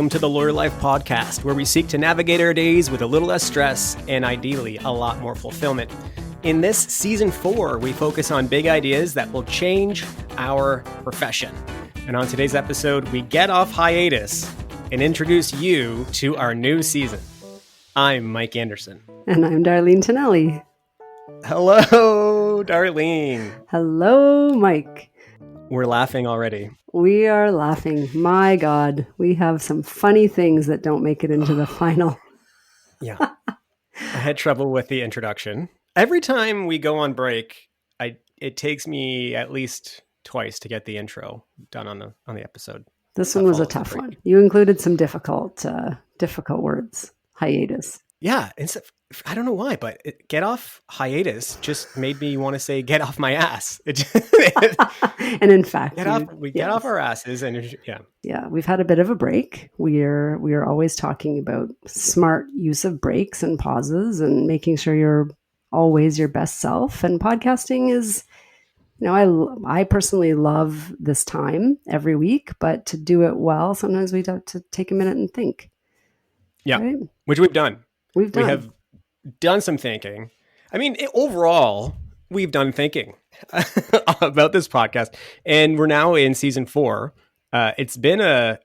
welcome to the Lawyer Life Podcast, where we seek to navigate our days with a little less stress and ideally a lot more fulfillment. In this season 4, we focus on big ideas that will change our profession. And on today's episode, we get off hiatus and introduce you to our new season. I'm Mike Anderson. And I'm Darlene Tonelli. Hello, Darlene. Hello, Mike. We're laughing already. We are laughing. My God, we have some funny things that don't make it into the final. Yeah. I had trouble with the introduction. Every time we go on break, it takes me at least twice to get the intro done on the episode. This one was a tough one. You included some difficult words. Hiatus. Yeah. I don't know why, but get off hiatus just made me want to say get off my ass. And in fact, get off our asses. And yeah, we've had a bit of a break. We are always talking about smart use of breaks and pauses and making sure you're always your best self. And podcasting is, I personally love this time every week, but to do it well, sometimes we have to take a minute and think. Yeah, right? Which we've done. We have done some thinking. I mean, overall, we've done thinking about this podcast, and we're now in season 4. It's been a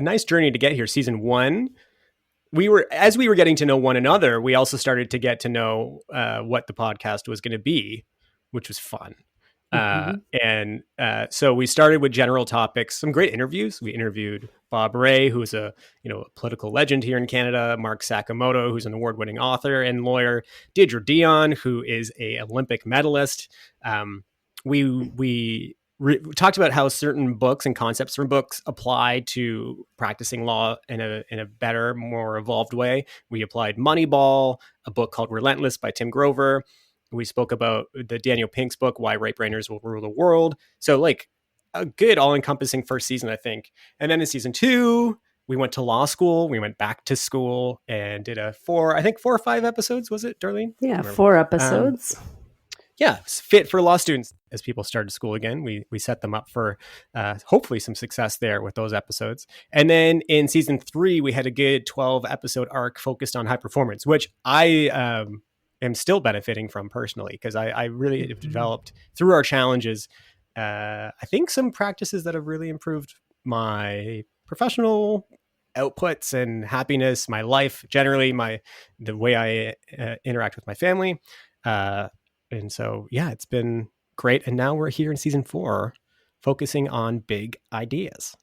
nice journey to get here. Season 1, as we were getting to know one another, we also started to get to know what the podcast was going to be, which was fun. So we started with general topics, some great interviews. We interviewed Bob Ray, who's a political legend here in Canada, Mark Sakamoto, who's an award-winning author and lawyer, Deirdre Dion, who is an Olympic medalist. We talked about how certain books and concepts from books apply to practicing law in a better, more evolved way. We applied Moneyball, a book called Relentless by Tim Grover. We spoke about the Daniel Pink's book, Why Right-Brainers Will Rule the World. So like a good all-encompassing first season, I think. And then in season 2, we went to law school. We went back to school and did 4 or 5 episodes. Was it, Darlene? Yeah, 4 episodes. Fit for law students. As people started school again, we set them up for hopefully some success there with those episodes. And then in season 3, we had a good 12-episode arc focused on high performance, which I am still benefiting from personally, because I really have developed through our challenges, I think some practices that have really improved my professional outputs and happiness, my life generally, the way I interact with my family. And so, yeah, it's been great. And now we're here in season 4, focusing on big ideas.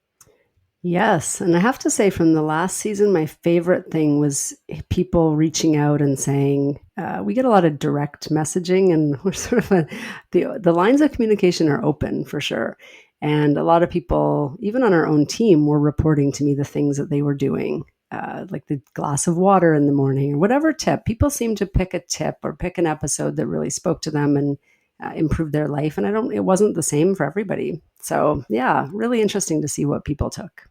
Yes. And I have to say, from the last season, my favorite thing was people reaching out and saying, we get a lot of direct messaging, and we're sort of the lines of communication are open for sure. And a lot of people, even on our own team, were reporting to me the things that they were doing, like the glass of water in the morning or whatever tip. People seem to pick a tip or pick an episode that really spoke to them and improved their life. And it wasn't the same for everybody. So yeah, really interesting to see what people took.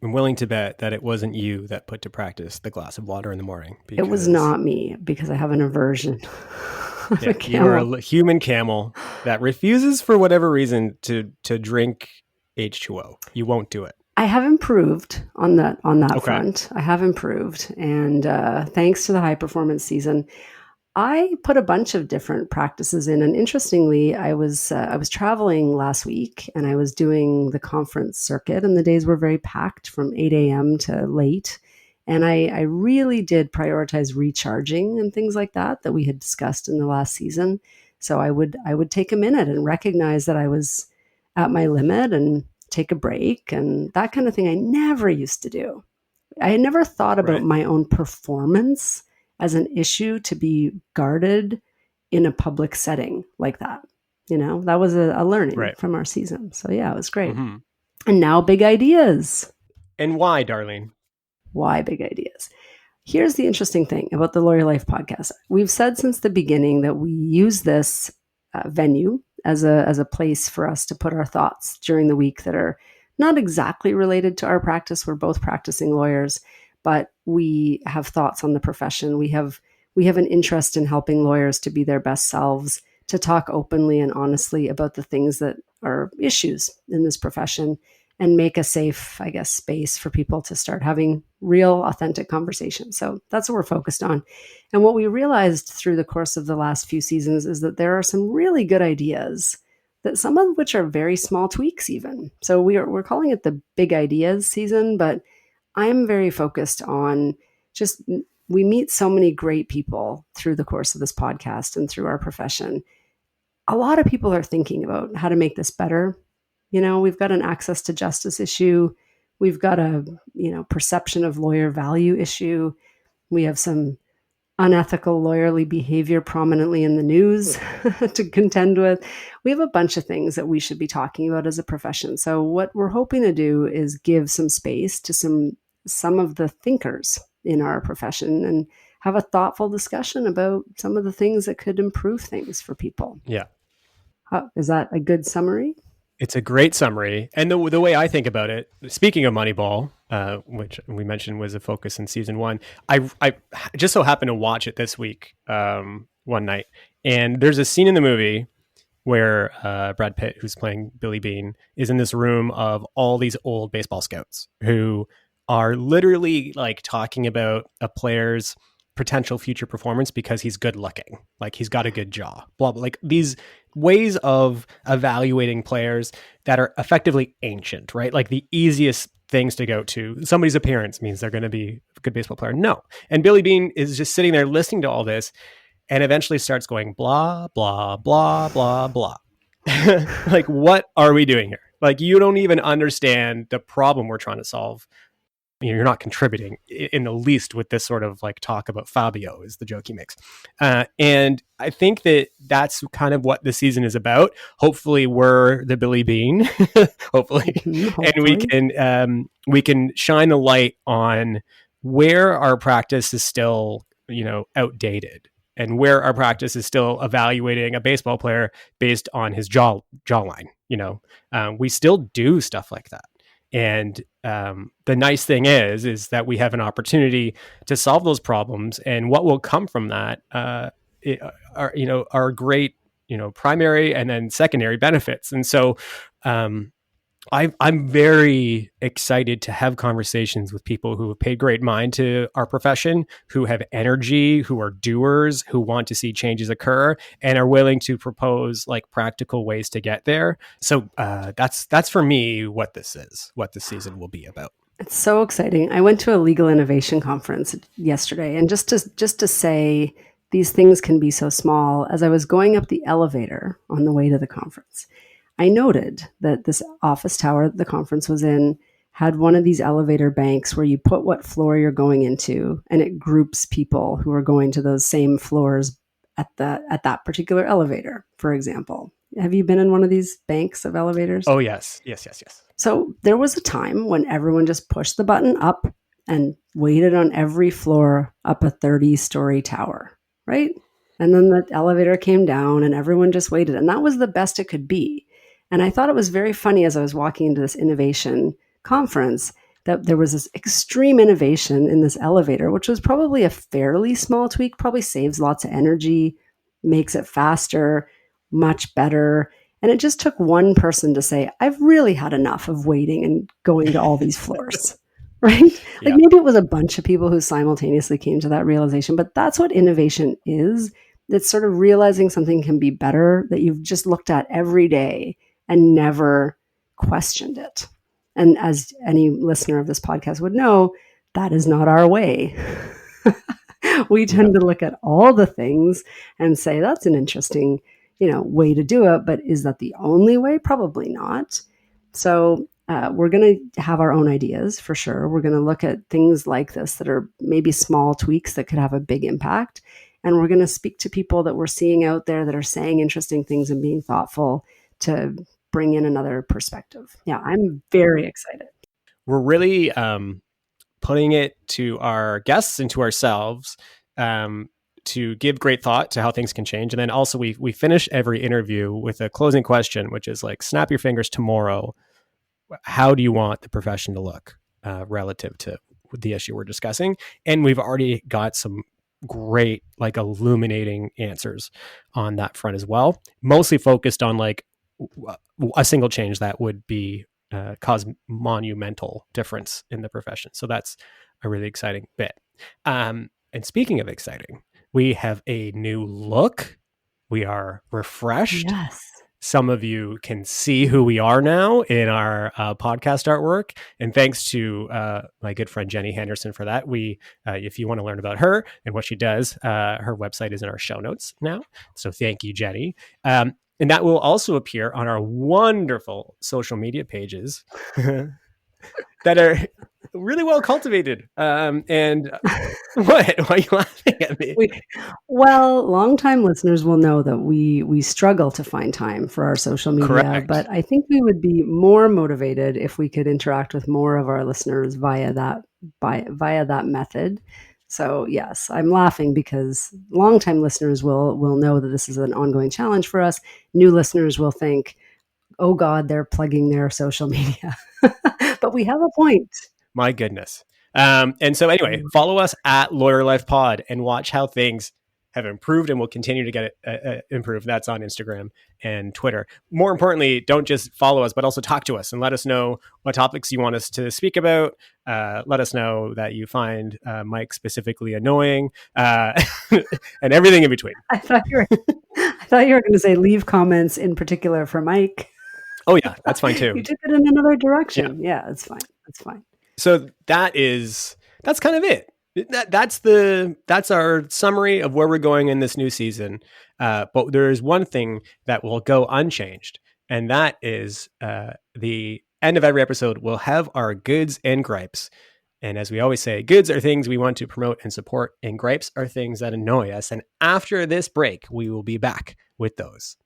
I'm willing to bet that it wasn't you that put to practice the glass of water in the morning. It was not me, because I have an aversion. Yeah, you're a human camel that refuses for whatever reason to drink H2O. You won't do it. I have improved on that Okay. front. I have improved. And thanks to the high performance season, I put a bunch of different practices in. And interestingly, I was traveling last week, and I was doing the conference circuit, and the days were very packed from 8 a.m. to late. And I really did prioritize recharging and things like that we had discussed in the last season. So I would take a minute and recognize that I was at my limit and take a break and that kind of thing. I never used to do. I had never thought about my own performance as an issue to be guarded in a public setting like that. That was a learning from our season. So yeah, it was great. Mm-hmm. And now big ideas. And why, Darlene? Why big ideas? Here's the interesting thing about the Lawyer Life podcast. We've said since the beginning that we use this venue as a place for us to put our thoughts during the week that are not exactly related to our practice. We're both practicing lawyers, but we have thoughts on the profession. We have an interest in helping lawyers to be their best selves, to talk openly and honestly about the things that are issues in this profession. and make a safe, I guess, space for people to start having real, authentic conversations. So that's what we're focused on. And what we realized through the course of the last few seasons is that there are some really good ideas, that some of which are very small tweaks even. So we're calling it the big ideas season, but I'm very focused on just, we meet so many great people through the course of this podcast and through our profession. A lot of people are thinking about how to make this better. We've got an access to justice issue. We've got a, perception of lawyer value issue. We have some unethical lawyerly behavior prominently in the news to contend with. We have a bunch of things that we should be talking about as a profession. So what we're hoping to do is give some space to some of the thinkers in our profession and have a thoughtful discussion about some of the things that could improve things for people. Yeah. Is that a good summary? It's a great summary. And the way I think about it, speaking of Moneyball, which we mentioned was a focus in season 1, I just so happened to watch it this week, one night. And there's a scene in the movie where Brad Pitt, who's playing Billy Bean, is in this room of all these old baseball scouts who are literally like talking about a player's potential future performance because he's good looking, like he's got a good jaw, blah, blah, like these ways of evaluating players that are effectively ancient, right? Like the easiest things to go to. Somebody's appearance means they're going to be a good baseball player. No. And Billy Bean is just sitting there listening to all this and eventually starts going blah, blah, blah, blah, blah. Like, what are we doing here? Like, you don't even understand the problem we're trying to solve. You're not contributing in the least with this sort of like talk about Fabio is the joke he makes. And I think that that's kind of what the season is about. Hopefully we're the Billy Bean, hopefully. And we can shine the light on where our practice is still, outdated, and where our practice is still evaluating a baseball player based on his jawline. We still do stuff like that. And the nice thing is that we have an opportunity to solve those problems, and what will come from that are great, primary and then secondary benefits. And so I'm very excited to have conversations with people who have paid great mind to our profession, who have energy, who are doers, who want to see changes occur, and are willing to propose like practical ways to get there. So that's for me what this season will be about. It's so exciting. I went to a legal innovation conference yesterday, and just to say these things can be so small, as I was going up the elevator on the way to the conference, I noted that this office tower the conference was in had one of these elevator banks where you put what floor you're going into, and it groups people who are going to those same floors at that particular elevator, for example. Have you been in one of these banks of elevators? Oh, yes. So there was a time when everyone just pushed the button up and waited on every floor up a 30-story tower, right? And then the elevator came down and everyone just waited. And that was the best it could be. And I thought it was very funny as I was walking into this innovation conference that there was this extreme innovation in this elevator, which was probably a fairly small tweak, probably saves lots of energy, makes it faster, much better. And it just took one person to say, I've really had enough of waiting and going to all these floors, right? Yeah. Like maybe it was a bunch of people who simultaneously came to that realization, but that's what innovation is. It's sort of realizing something can be better that you've just looked at every day and never questioned it. And as any listener of this podcast would know, that is not our way. We tend to look at all the things and say, that's an interesting, way to do it. But is that the only way? Probably not. So we're going to have our own ideas for sure. We're going to look at things like this that are maybe small tweaks that could have a big impact. And we're going to speak to people that we're seeing out there that are saying interesting things and being thoughtful to bring in another perspective. Yeah, I'm very excited. We're really putting it to our guests and to ourselves to give great thought to how things can change. And then also we finish every interview with a closing question, which is like, snap your fingers tomorrow. How do you want the profession to look relative to the issue we're discussing? And we've already got some great, like, illuminating answers on that front as well, mostly focused on like a single change that would be cause monumental difference in the profession. So that's a really exciting bit. And speaking of exciting, we have a new look. We are refreshed. Yes. Some of you can see who we are now in our podcast artwork, and thanks to my good friend Jenny Henderson for that. If you want to learn about her and what she does, her website is in our show notes now. So thank you, Jenny. And that will also appear on our wonderful social media pages that are really well cultivated. And what? Why are you laughing at me? Well, longtime listeners will know that we struggle to find time for our social media, Correct. but I think we would be more motivated if we could interact with more of our listeners via that method. So yes, I'm laughing because longtime listeners will know that this is an ongoing challenge for us. New listeners will think, oh God, they're plugging their social media. But we have a point. My goodness. And so anyway, follow us at Lawyer Life Pod and watch how things have improved and will continue to get improved. That's on Instagram and Twitter. More importantly, don't just follow us, but also talk to us and let us know what topics you want us to speak about. Let us know that you find Mike specifically annoying and everything in between. I thought you were going to say leave comments in particular for Mike. Oh yeah, that's fine too. You took it in another direction. Yeah, it's fine. That's fine. So that's kind of it. That's our summary of where we're going in this new season. But there is one thing that will go unchanged, and that is the end of every episode we'll have our goods and gripes. And as we always say, goods are things we want to promote and support, and gripes are things that annoy us. And after this break, we will be back with those.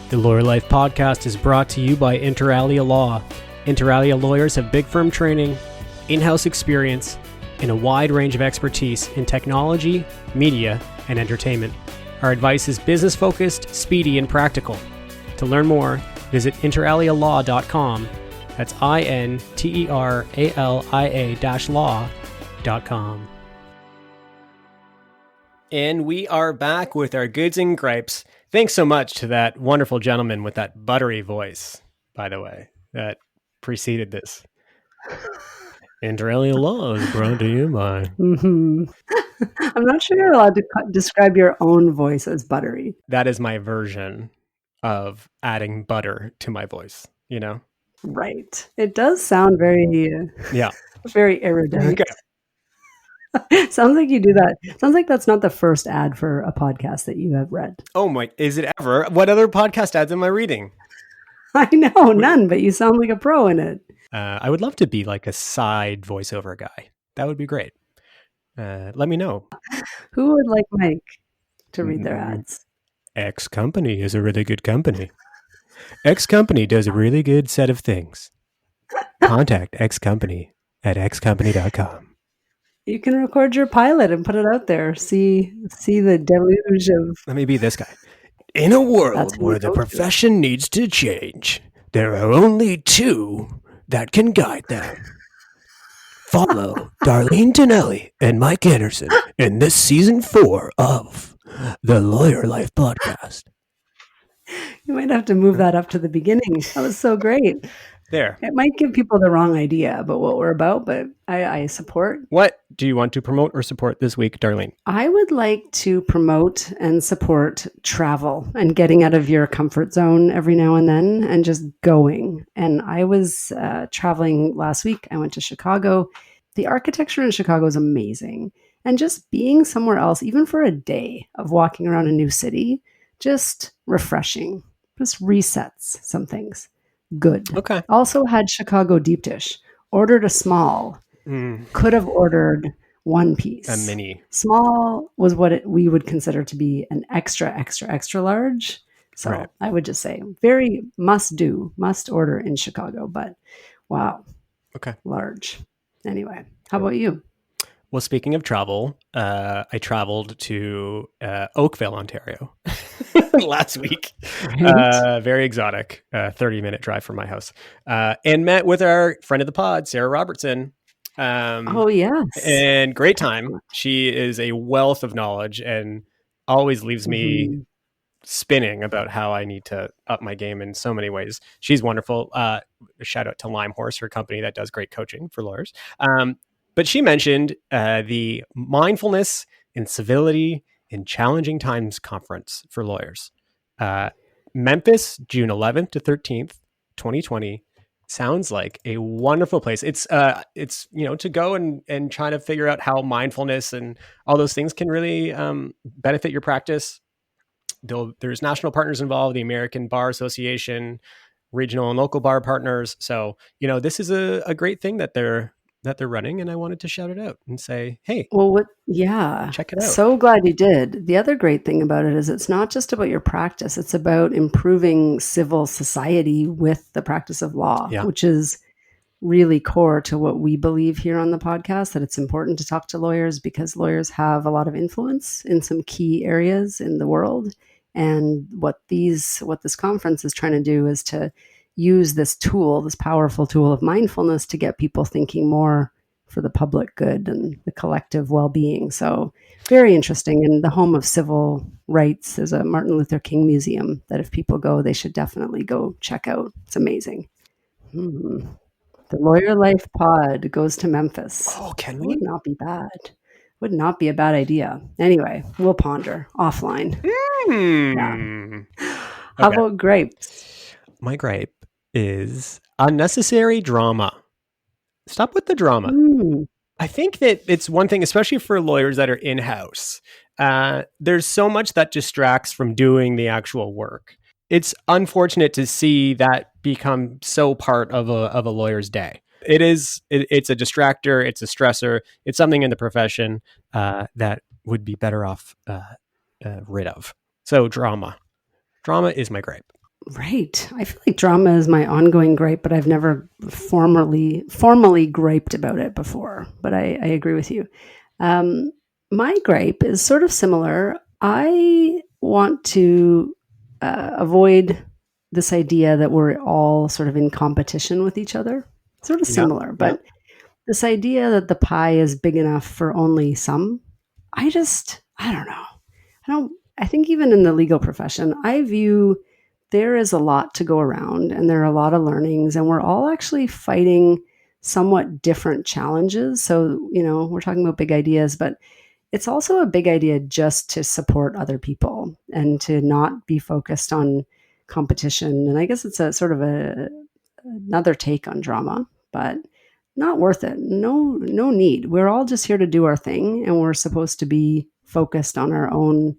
The Lawyer Life Podcast is brought to you by Inter Alia Law. Inter Alia lawyers have big firm training, in-house experience, and a wide range of expertise in technology, media, and entertainment. Our advice is business-focused, speedy, and practical. To learn more, visit interalialaw.com. That's INTERALIA-law.com. And we are back with our goods and gripes. Thanks so much to that wonderful gentleman with that buttery voice, by the way, that preceded this. Inter Alia Law is brought to you by... Mm-hmm. I'm not sure you're allowed to describe your own voice as buttery. That is my version of adding butter to my voice, you know? Right. It does sound very erudite. Okay. Sounds like you do that. Sounds like that's not the first ad for a podcast that you have read. Oh my, is it ever? What other podcast ads am I reading? I know, none, but you sound like a pro in it. I would love to be like a side voiceover guy. That would be great. Let me know. Who would like Mike to read their ads? X Company is a really good company. X Company does a really good set of things. Contact X Company at xcompany.com. You can record your pilot and put it out there. See the deluge of... Let me be this guy. In a world where the profession needs to change, there are only two that can guide them. Follow Darlene Tonelli and Mike Anderson in this season 4 of the Lawyer Life Podcast. You might have to move that up to the beginning. That was so great. There. It might give people the wrong idea about what we're about, but I support. What do you want to promote or support this week, Darlene? I would like to promote and support travel and getting out of your comfort zone every now and then and just going. And I was traveling last week. I went to Chicago. The architecture in Chicago is amazing. And just being somewhere else, even for a day of walking around a new city, just refreshing, just resets some things. Good. Okay. Also had Chicago deep dish. Ordered a small. Could have ordered one piece. A mini. Small was what we would consider to be an extra large. So right. I would just say very must order in Chicago. But wow. Okay. Large. Anyway, how about you? Well, speaking of travel, I traveled to Oakville, Ontario last week. Right. Very exotic, 30-minute drive from my house. And met with our friend of the pod, Sarah Robertson. Oh, yes. And great time. Excellent. She is a wealth of knowledge and always leaves me Mhm. spinning about how I need to up my game in so many ways. She's wonderful. Shout out to Lime Horse, her company that does great coaching for lawyers. But she mentioned the mindfulness and civility in challenging times conference for lawyers. Memphis, June 11th to 13th, 2020. Sounds like a wonderful place. It's to go and try to figure out how mindfulness and all those things can really benefit your practice. There's national partners involved, the American Bar Association, regional and local bar partners. So, this is a great thing that they're running, and I wanted to shout it out and say, hey, Well, yeah, check it out. so glad you did. The other great thing about it is it's not just about your practice, it's about improving civil society with the practice of law, Yeah. which is really core to what we believe here on the podcast, that it's important to talk to lawyers because lawyers have a lot of influence in some key areas in the world. And what this conference is trying to do is to use this tool, this powerful tool of mindfulness, to get people thinking more for the public good and the collective well-being. So very interesting. And the home of civil rights is a Martin Luther King museum that if people go, they should definitely go check out. It's amazing. The Lawyer Life Pod goes to Memphis. Oh, can That we? would not be bad. Would not be a bad idea. Anyway, we'll ponder offline. Yeah. How Okay. about grapes? My gripe is unnecessary drama. Stop with the drama. Mm, I think that it's one thing, especially for lawyers that are in-house. There's so much that distracts from doing the actual work. It's unfortunate to see that become so part of a lawyer's day. It's a distractor. It's a stressor. It's something in the profession that would be better off rid of. So drama is my gripe. right. I feel like drama is my ongoing gripe, but I've never formally griped about it before. But I agree with you. My gripe is sort of similar. I want to avoid this idea that we're all sort of in competition with each other. Sort of similar, but this idea that the pie is big enough for only some, I don't know. I think even in the legal profession, I view there is a lot to go around and there are a lot of learnings and we're all actually fighting somewhat different challenges. So, we're talking about big ideas, but it's also a big idea just to support other people and to not be focused on competition. And I guess it's a sort of another take on drama, but not worth it. No need. We're all just here to do our thing and we're supposed to be focused on our own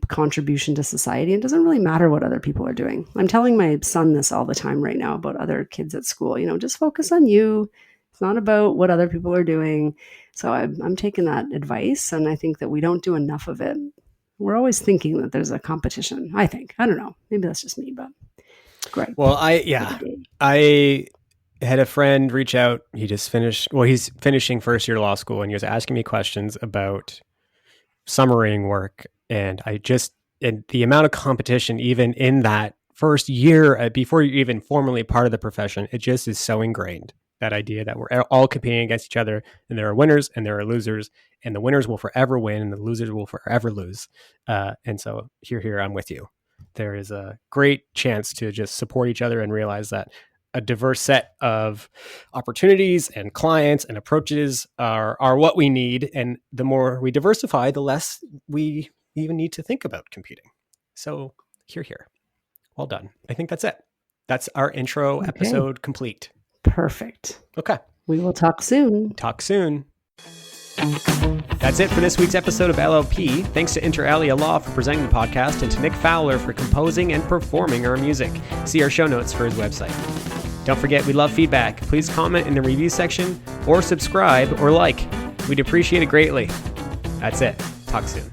contribution to society. It doesn't really matter what other people are doing. I'm telling my son this all the time right now about other kids at school, just focus on you. It's not about what other people are doing. So I'm taking that advice, and I think that we don't do enough of it. We're always thinking that there's a competition. I think. I don't know. Maybe that's just me, but great. Well, I had a friend reach out. He just finished. Well, he's finishing first year law school, and he was asking me questions about summarying work, and the amount of competition, even in that first year, before you're even formally part of the profession, it just is so ingrained. That idea that we're all competing against each other, and there are winners and there are losers, and the winners will forever win and the losers will forever lose. And so here, I'm with you. There is a great chance to just support each other and realize that a diverse set of opportunities and clients and approaches are what we need. And the more we diversify, the less we even need to think about competing. So here. Well done. I think that's it. That's our intro episode complete. Perfect. Okay. We will talk soon. That's it for this week's episode of LLP. Thanks to Inter Alia Law for presenting the podcast and to Nick Fowler for composing and performing our music. See our show notes for his website. Don't forget, we love feedback. Please comment in the review section or subscribe or like. We'd appreciate it greatly. That's it. Talk soon.